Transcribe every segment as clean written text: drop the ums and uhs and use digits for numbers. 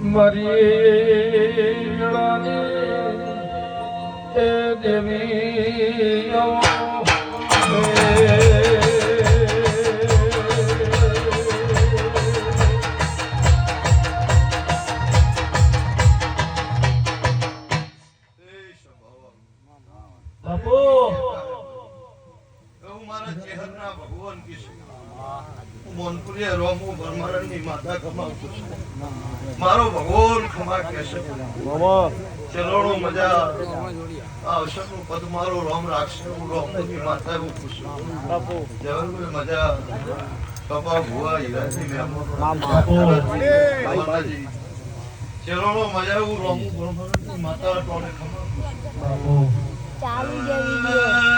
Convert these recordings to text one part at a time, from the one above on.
મારી વેળાની એ દેવી બાપુ હું મારા ચેહરના ભગવાન કીશું મોનપુરી રોમુ બ્રહ્માણની માતા કમાવતો છું મારો ભગવાન ખમા કહેશે ચલોણો મજા આ અવસરનું પદ મારો રોમ રાખશે હું રોમની માતા એવું પૂછું બાપુ જવલભાઈ મજા કપા ભુવા હીરાજી મેમોજી ચલોણો મજા હું રોમુ બ્રહ્માણની માતા ટોળે ખમા બાપુ ચાલી જવી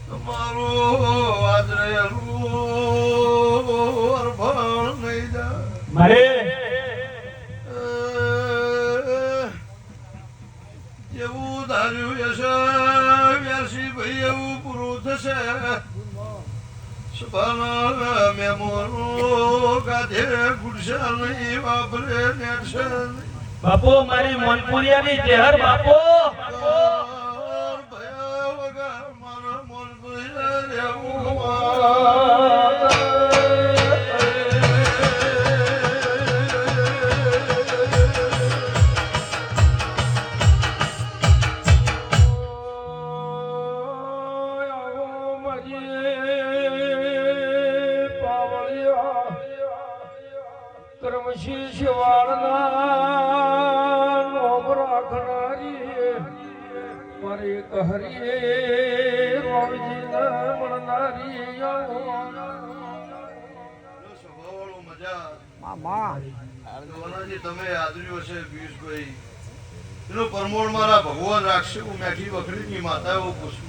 તમારો અર્પણ નહીં મારે જેવું ધાર્યું હશે વ્યાસી ભાઈ એવું પૂરું થશે બાપુ મારી મોનપુરિયાની જહર બાપુ તમે આદર્યો છે પિયુષભાઈ એનો પરમોણ મારા ભગવાન રાખશે હું મેઠી વખડીની માતા એવું પૂછું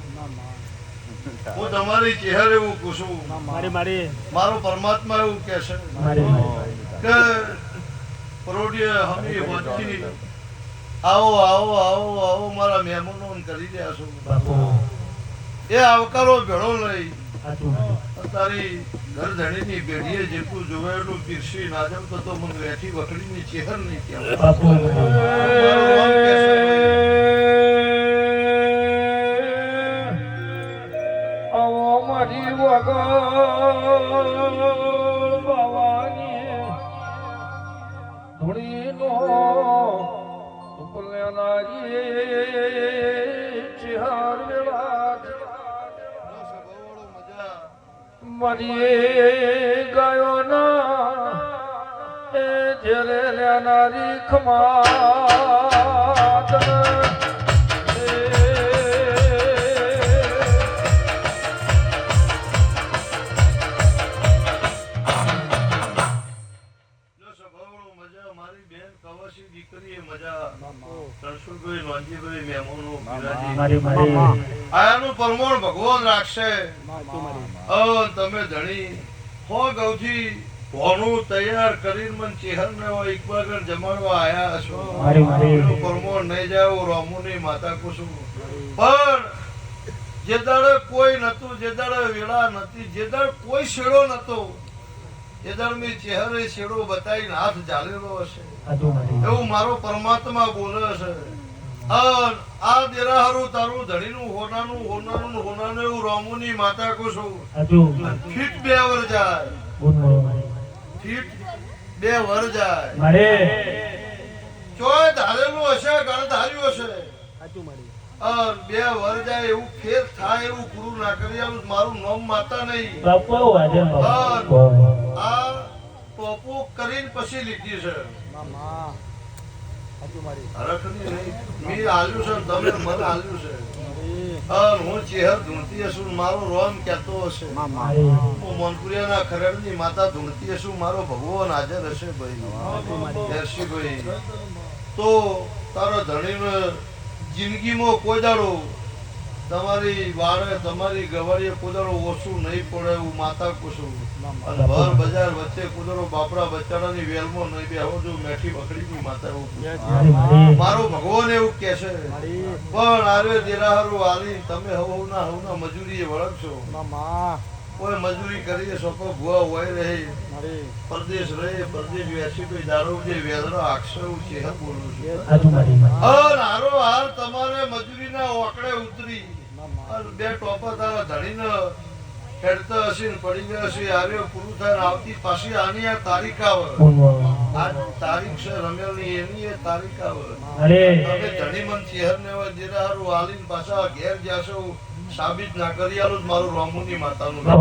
હું તમારી ચહેર એવું પૂછું મારો પરમાત્મા એવું કહેશે કે પરોઢિય હમી વચ્ચી આવો આવો આવો આવો મારા મહેમાનો કરી રહ્યા છો એ આવકારો ભેળો લઈ તારી ઘર ધણીની પેઢીએ જેટલું જોવે એટલું પીરસી ના જાવ તો મને વેઠી વખડીની ચહેર નહીં આવો મારી વગર બાવાની ધૂણીનો મારી ગાયો ના એ જેરે લેનારી ખમાત પરમોણ ભગવાન રાખશે તમે ધણી હો ગૌથી ભોણું તૈયાર કરીને મને ચેહર ને એકવાર જમાડવા આયા છો પરમોણ નહીં જાય રોમુની માતા કુસુમ પણ જે દાડે કોઈ નતું જે દાડે વેળા નથી જે દાડે કોઈ શેડો નતો એ દાડે મેં ચહેરે શેડો બતાવીને હાથ ઝાલેલો હશે એવું મારો પરમાત્મા બોલે છે આ દેરાહારું તારું ધણીનું હોનાનું એવું રોમુની માતા કુસુમ ફીટ 2 વર જાય ફીટ 2 વર જાય ચોય ધારેલું હશે ગણ ધાર્યું હશે 2 વર જાય એવું ફેર થાય એવું પૂરું ના કરી આવું મારું નામ માતા નહીં આ ટોપો કરીને પછી લીધી છે હું ચેહર ધૂણતી હશું મારો રોમ કહેતો હશે હું મોનપુરિયાના ખરડની માતા ધૂણતી હશું મારો ભગવાન હાજર હશે ભાઈ તો તારો ધણીને જિંદગીમાં કોઈ દાડો તમારી વાળે તમારી ગવારીએ કુદરો ઓછું નહીં પડે એવું માતા કુસુમ અને ભર બજાર વચ્ચે કુદરો બાપડા બચાડાની વેલમાં નહીં બેહો જો મેઠી બકડીની માતા એવું પૂછે. મારો ભગવાન એવું કહે છે પણ આરે દેરાહારું આલી તમે હવના મજૂરીએ વળગશો. કોઈ મજૂરી કરીએ સોકો ભુવા હોય રહે પરદેશ રહે પરદેશ વેસી કોઈ દારૂ જે વેદનો આક્ષર છે હા બોલું છું. હારો હાર તમારે મજૂરીના ઓકડે ઉતરી અને બે ટોપા તારા ધણીને હેડતા હશે ને પડી ગયા હશે આર્યો પૂરું થાય ને આવતી પાછી આની આ તારીખ આવે. આ તારીખ છે રમેલની એની એ તારીખ આવે. તમે ધણી મન ચેહર ને હોય જેરા હારું હાલીને પાછા ઘેર જાશો સાબિત ના કરી આલું જ મારું રામુની માતાનું નામ.